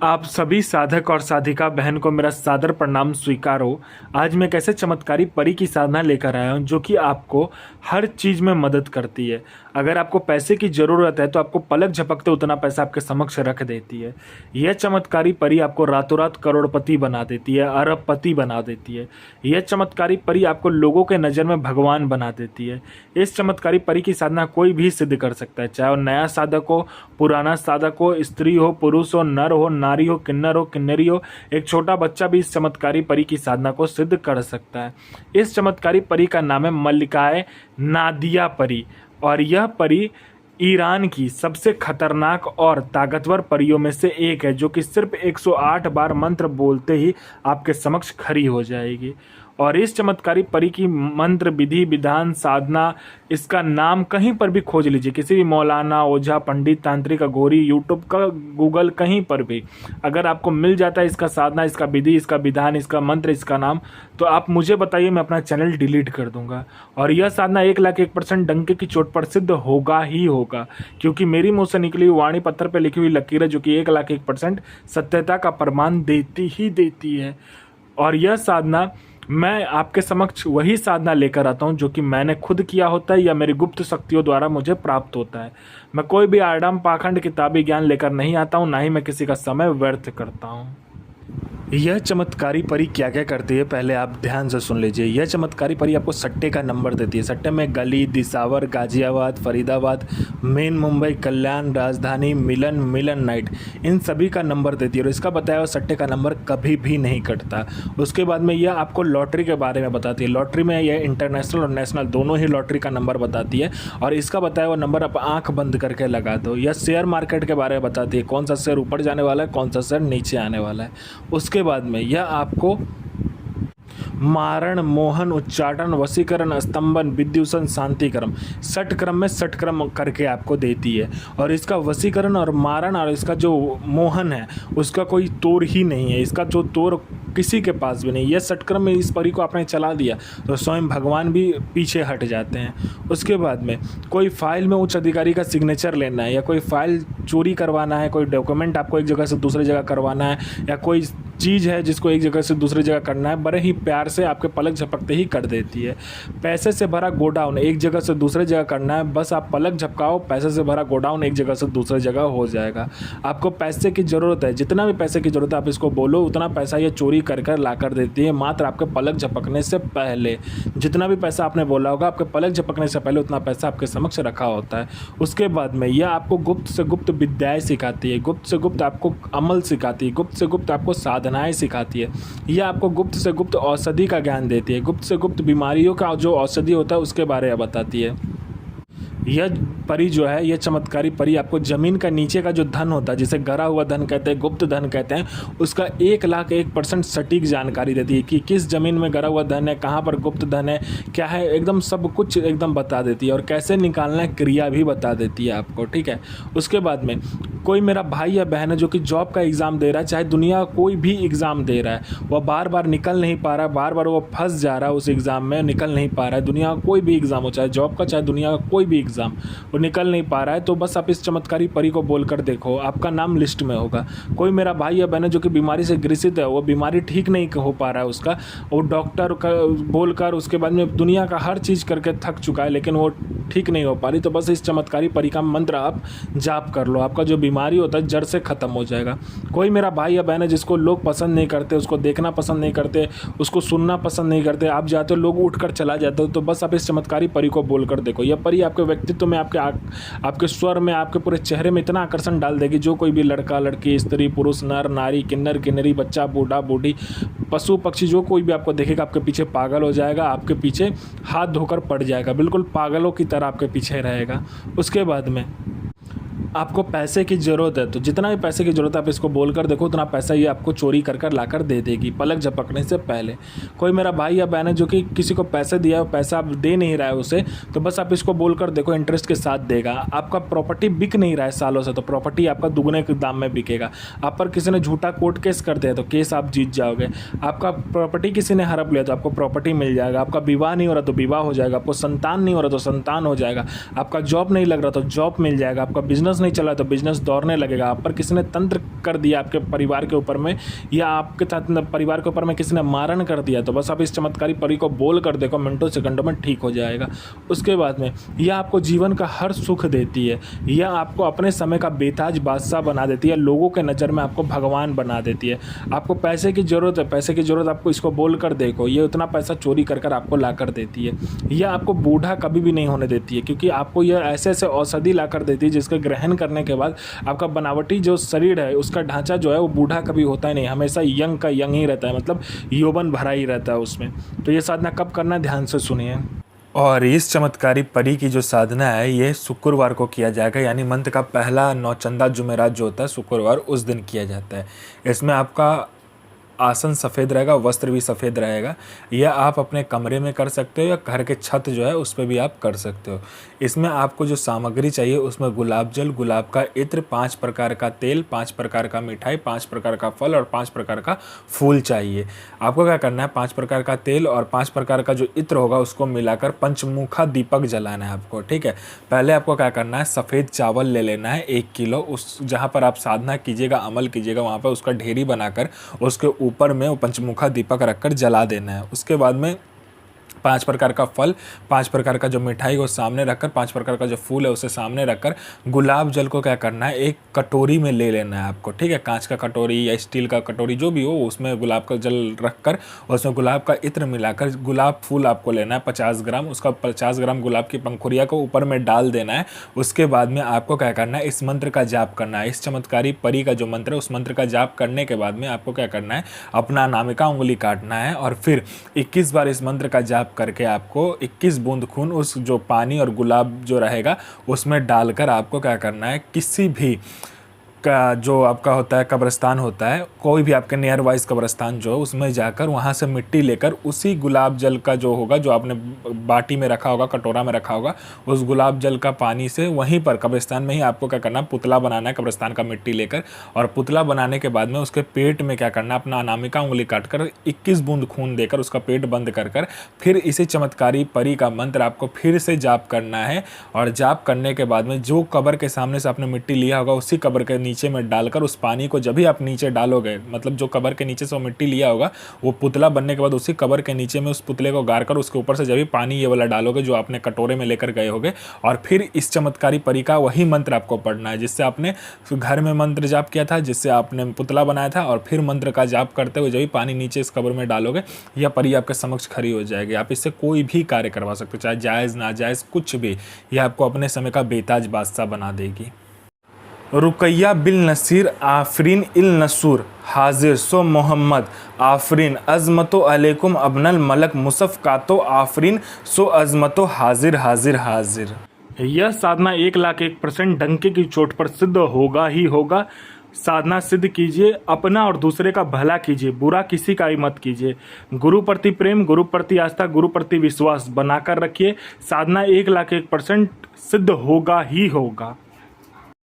आप सभी साधक और साधिका बहन को मेरा सादर प्रणाम स्वीकारो। आज मैं एक ऐसे चमत्कारी परी की साधना लेकर आया हूँ जो कि आपको हर चीज़ में मदद करती है। अगर आपको पैसे की ज़रूरत है तो आपको पलक झपकते उतना पैसा आपके समक्ष रख देती है। यह चमत्कारी परी आपको रातों रात करोड़पति बना देती है, अरबपति बना देती है। यह चमत्कारी परी आपको लोगों के नज़र में भगवान बना देती है। इस चमत्कारी परी की साधना कोई भी सिद्ध कर सकता है, चाहे वो नया साधक हो, पुराना साधक हो, स्त्री हो, पुरुष हो, नर हो, नारी हो, किन्नर हो, किन्नरी हो। एक छोटा बच्चा भी इस चमत्कारी परी की साधना को सिद्ध कर सकता है। इस चमत्कारी परी का नाम है मल्लिकाए नादिया परी, और यह परी ईरान की सबसे खतरनाक और ताकतवर परियों में से एक है, जो कि सिर्फ 108 बार मंत्र बोलते ही आपके समक्ष खड़ी हो जाएगी। और इस चमत्कारी परी की मंत्र, विधि, विधान, साधना, इसका नाम कहीं पर भी खोज लीजिए, किसी भी मौलाना, ओझा, पंडित, तांत्रिक, अघोरी, यूट्यूब का, गूगल, कहीं पर भी अगर आपको मिल जाता है इसका साधना, इसका विधि, इसका विधान, इसका मंत्र, इसका नाम, तो आप मुझे बताइए, मैं अपना चैनल डिलीट कर दूंगा। और यह साधना 1,01% डंके की चोट पर सिद्ध होगा ही होगा, क्योंकि मेरी मुँह से निकली हुई वाणी पत्थर पर लिखी हुई लकीर है, जो कि 1,01% सत्यता का प्रमाण देती ही देती है। और यह साधना मैं आपके समक्ष वही साधना लेकर आता हूँ जो कि मैंने खुद किया होता है या मेरी गुप्त शक्तियों द्वारा मुझे प्राप्त होता है। मैं कोई भी आड़म पाखंड किताबी ज्ञान लेकर नहीं आता हूँ, ना ही मैं किसी का समय व्यर्थ करता हूँ। यह चमत्कारी परी क्या क्या करती है, पहले आप ध्यान से सुन लीजिए। यह चमत्कारी परी आपको सट्टे का नंबर देती है। सट्टे में गली, दिसावर, गाजियाबाद, फरीदाबाद, मेन मुंबई, कल्याण, राजधानी, मिलन नाइट, इन सभी का नंबर देती है। और इसका बताया हुआ सट्टे का नंबर कभी भी नहीं कटता। उसके बाद में यह आपको लॉटरी के बारे में बताती है। लॉटरी में यह इंटरनेशनल और नेशनल दोनों ही लॉटरी का नंबर बताती है, और इसका बताया हुआ नंबर आप आँख बंद करके लगा दो। यह शेयर मार्केट के बारे में बताती है, कौन सा शेयर ऊपर जाने वाला है, कौन सा शेयर नीचे आने वाला है। उसके बाद में यह आपको मारण, मोहन, उच्चाटन, वशीकरण, स्तंभन, विद्युषण, शांतिक्रम, षट क्रम में षट क्रम करके आपको देती है। और इसका वशीकरण और मारण और इसका जो मोहन है उसका कोई तोड़ ही नहीं है। इसका जो तोड़ किसी के पास भी नहीं। यह षटक्रम में इस परी को आपने चला दिया तो स्वयं भगवान भी पीछे हट जाते हैं। उसके बाद में कोई फाइल में उच्च अधिकारी का सिग्नेचर लेना है, या कोई फाइल चोरी करवाना है, कोई डॉक्यूमेंट आपको एक जगह से दूसरी जगह करवाना है, या कोई चीज़ है जिसको एक जगह से दूसरी जगह करना है, बड़े ही प्यार से आपके पलक झपकते ही कर देती है। पैसे से भरा गोडाउन एक जगह से दूसरी जगह करना है, बस आप पलक झपकाओ, पैसे से भरा गोडाउन एक जगह से दूसरी जगह हो जाएगा। आपको पैसे की ज़रूरत है, जितना भी पैसे की ज़रूरत है आप इसको बोलो, उतना पैसा ये चोरी कर कर ला कर देती है, मात्र आपके पलक झपकने से पहले। जितना भी पैसा आपने बोला होगा, आपके पलक झपकने से पहले उतना पैसा आपके समक्ष रखा होता है। उसके बाद में यह आपको गुप्त से गुप्त विद्याएँ सिखाती है, गुप्त से गुप्त आपको अमल सिखाती है, गुप्त से गुप्त आपको साधनाएँ सिखाती है। यह आपको गुप्त से गुप्त औषधि का ज्ञान देती है, गुप्त से गुप्त बीमारियों का जो औषधि होता है उसके बारे में बताती है। यह परी जो है, यह चमत्कारी परी आपको ज़मीन का नीचे का जो धन होता है, जिसे गरा हुआ धन कहते हैं, गुप्त धन कहते हैं, उसका 1,01% सटीक जानकारी देती है कि किस ज़मीन में गरा हुआ धन है, कहाँ पर गुप्त धन है, क्या है, एकदम सब कुछ एकदम बता देती है। और कैसे निकालना है, क्रिया भी बता देती है आपको, ठीक है। उसके बाद में कोई मेरा भाई या बहन है जो कि जॉब का एग्ज़ाम दे रहा है, चाहे दुनिया कोई भी एग्ज़ाम दे रहा है, वह बार बार निकल नहीं पा रहा है, बार बार वो फंस जा रहा है उस एग्ज़ाम में, निकल नहीं पा रहा है। दुनिया का कोई भी एग्ज़ाम हो, चाहे जॉब का, चाहे दुनिया का कोई भी एग्ज़ाम, वो निकल नहीं पा रहा है, तो बस आप इस चमत्कारी परी को बोलकर देखो, आपका नाम लिस्ट में होगा। कोई मेरा भाई या बहन है जो कि बीमारी से ग्रसित है, वो बीमारी ठीक नहीं हो पा रहा है उसका, वो डॉक्टर का बोलकर, उसके बाद में दुनिया का हर चीज़ करके थक चुका है, लेकिन वो ठीक नहीं हो पा रही, तो बस इस चमत्कारी परी का मंत्र आप जाप कर लो, आपका जो बीमारी होता है जड़ से ख़त्म हो जाएगा। कोई मेरा भाई या बहन है जिसको लोग पसंद नहीं करते, उसको देखना पसंद नहीं करते, उसको सुनना पसंद नहीं करते, आप जाते हो लोग उठकर चला जाते हो, तो बस आप इस चमत्कारी परी को बोलकर देखो। यह परी आपके व्यक्तित्व में, आपके स्वर में, आपके पूरे चेहरे में इतना आकर्षण डाल देगी, जो कोई भी लड़का लड़की, स्त्री पुरुष, नर नारी, किन्नर किन्नरी, बच्चा बूढ़ा बूढ़ी, पशु पक्षी, जो कोई भी आपको देखेगा आपके पीछे पागल हो जाएगा, आपके पीछे हाथ धोकर पड़ जाएगा, बिल्कुल पागलों की तरह आपके पीछे रहेगा। उसके बाद में आपको पैसे की ज़रूरत है, तो जितना भी पैसे की ज़रूरत है आप इसको बोलकर देखो, उतना पैसा ये आपको चोरी कर कर लाकर दे देगी पलक झपकने से पहले। कोई मेरा भाई या बहन है जो कि किसी को पैसे दिया है, पैसा आप दे नहीं रहा है उसे, तो बस आप इसको बोलकर देखो, इंटरेस्ट के साथ देगा। आपका प्रॉपर्टी बिक नहीं रहा है सालों से, तो प्रॉपर्टी आपका दुगने के दाम में बिकेगा। आप पर किसी ने झूठा कोर्ट केस कर दिया तो केस आप जीत जाओगे। आपका प्रॉपर्टी किसी ने हड़प लिया तो आपको प्रॉपर्टी मिल जाएगा। आपका विवाह नहीं हो रहा तो विवाह हो जाएगा। आपको संतान नहीं हो रहा तो संतान हो जाएगा। आपका जॉब नहीं लग रहा तो जॉब मिल जाएगा। आपका बिजनेस बिजनेस नहीं चला तो बिजनेस दौड़ने लगेगा। आप पर किसी ने तंत्र कर दिया आपके परिवार के ऊपर में, या आपके साथ परिवार के ऊपर में किसी ने मारण कर दिया, तो बस आप इस चमत्कारी परी को बोल कर देखो, मिनटों सेकंडों में ठीक हो जाएगा। उसके बाद में यह आपको जीवन का हर सुख देती है, यह आपको अपने समय का बेताज बादशाह बना देती है, लोगों के नज़र में आपको भगवान बना देती है। आपको पैसे की ज़रूरत है, पैसे की ज़रूरत आपको इसको बोल कर देखो, ये उतना पैसा चोरी कर कर आपको ला कर देती है। यह आपको बूढ़ा कभी भी नहीं होने देती है, क्योंकि आपको यह ऐसे ऐसे औषधि ला कर देती है जिसके ग्रहण करने के बाद आपका बनावटी जो शरीर है उसका ढांचा जो है वो बूढ़ा कभी होता ही नहीं, हमेशा यंग का यंग ही रहता है, मतलब यौवन भरा ही रहता है उसमें। तो ये साधना कब करना है, ध्यान से सुनिए। और इस चमत्कारी परी की जो साधना है ये शुक्रवार को किया जाएगा, यानी मंथ का पहला नौचंदा जुमेरात जो होता है शुक्रवार, उस दिन किया जाता है। इसमें आपका आसन सफ़ेद रहेगा, वस्त्र भी सफ़ेद रहेगा। यह आप अपने कमरे में कर सकते हो या घर के छत जो है उस पर भी आप कर सकते हो। इसमें आपको जो सामग्री चाहिए उसमें गुलाब जल, गुलाब का इत्र, 5 प्रकार का तेल, 5 प्रकार का मिठाई, 5 प्रकार का फल और 5 प्रकार का फूल चाहिए। आपको क्या करना है, 5 प्रकार का तेल और 5 प्रकार का जो इत्र होगा उसको मिलाकर पंचमुखा दीपक जलाना है आपको, ठीक है। पहले आपको क्या करना है, सफ़ेद चावल ले लेना है 1 किलो, उस जहाँ पर आप साधना कीजिएगा, अमल कीजिएगा, वहाँ पर उसका ढेरी बनाकर उसके ऊपर में वो पंचमुखा दीपक रखकर जला देना है। उसके बाद में 5 प्रकार का फल, 5 प्रकार का जो मिठाई को सामने रखकर, 5 प्रकार का जो फूल है उसे सामने रखकर गुलाब जल को क्या करना है, एक कटोरी में ले लेना है आपको, ठीक है। कांच का कटोरी या स्टील का कटोरी जो भी हो, उसमें गुलाब का जल रखकर उसमें गुलाब का इत्र मिलाकर गुलाब फूल आपको लेना है 50 ग्राम। उसका 50 ग्राम गुलाब की पंखुड़िया को ऊपर में डाल देना है। उसके बाद में आपको क्या करना है, इस मंत्र का जाप करना है। इस चमत्कारी परी का जो मंत्र है उस मंत्र का जाप करने के बाद में आपको क्या करना है, अपना अनामिका उंगली काटना है और फिर 21 बार इस मंत्र का जाप करके आपको 21 बूंद खून उस जो पानी और गुलाब जो रहेगा उसमें डालकर आपको क्या करना है, किसी भी का जो आपका होता है कब्रिस्तान होता है, कोई भी आपके नियर वाइज कब्रिस्तान जो है उसमें जाकर वहाँ से मिट्टी लेकर उसी गुलाब जल का जो होगा, जो आपने बाटी में रखा होगा, कटोरा में रखा होगा, उस गुलाब जल का पानी से वहीं पर कब्रिस्तान में ही आपको क्या करना है, पुतला बनाना है कब्रिस्तान का मिट्टी लेकर। और पुतला बनाने के बाद में उसके पेट में क्या करना है, अपना अनामिका उंगली काटकर 21 बूंद खून देकर उसका पेट बंद कर फिर इसी चमत्कारी परी का मंत्र आपको फिर से जाप करना है। और जाप करने के बाद में जो कब्र के सामने से आपने मिट्टी लिया होगा उसी कब्र के नीचे में डालकर उस पानी को जब भी आप नीचे डालोगे, मतलब जो कब्र के नीचे से वो मिट्टी लिया होगा, वो पुतला बनने के बाद उसी कब्र के नीचे में उस पुतले को गाड़कर उसके ऊपर से जब भी पानी ये वाला डालोगे जो आपने कटोरे में लेकर गए होगे, और फिर इस चमत्कारी परी का वही मंत्र आपको पढ़ना है जिससे आपने घर में मंत्र जाप किया था, जिससे आपने पुतला बनाया था। और फिर मंत्र का जाप करते हुए जब भी पानी नीचे इस कब्र में डालोगे, यह परी आपके समक्ष खड़ी हो जाएगी। आप इससे कोई भी कार्य करवा सकते हो, चाहे जायज़ नाजायज़ कुछ भी, यह आपको अपने समय का बेताज बादशाह बना देगी। रुकैया बिल नसीर आफरीन इल नसूर हाजिर सो मोहम्मद आफरीन अज़मतो अलैकुम अबनल मलक मुसफ़ कातो आफरीन सो अज़मतो हाजिर हाजिर हाजिर। यह साधना 1,01,000% डंके की चोट पर सिद्ध होगा ही होगा। साधना सिद्ध कीजिए, अपना और दूसरे का भला कीजिए, बुरा किसी का ही मत कीजिए। गुरु प्रति प्रेम, गुरु प्रति आस्था, गुरु प्रति विश्वास बनाकर रखिए। साधना 1,01,000% सिद्ध होगा ही होगा।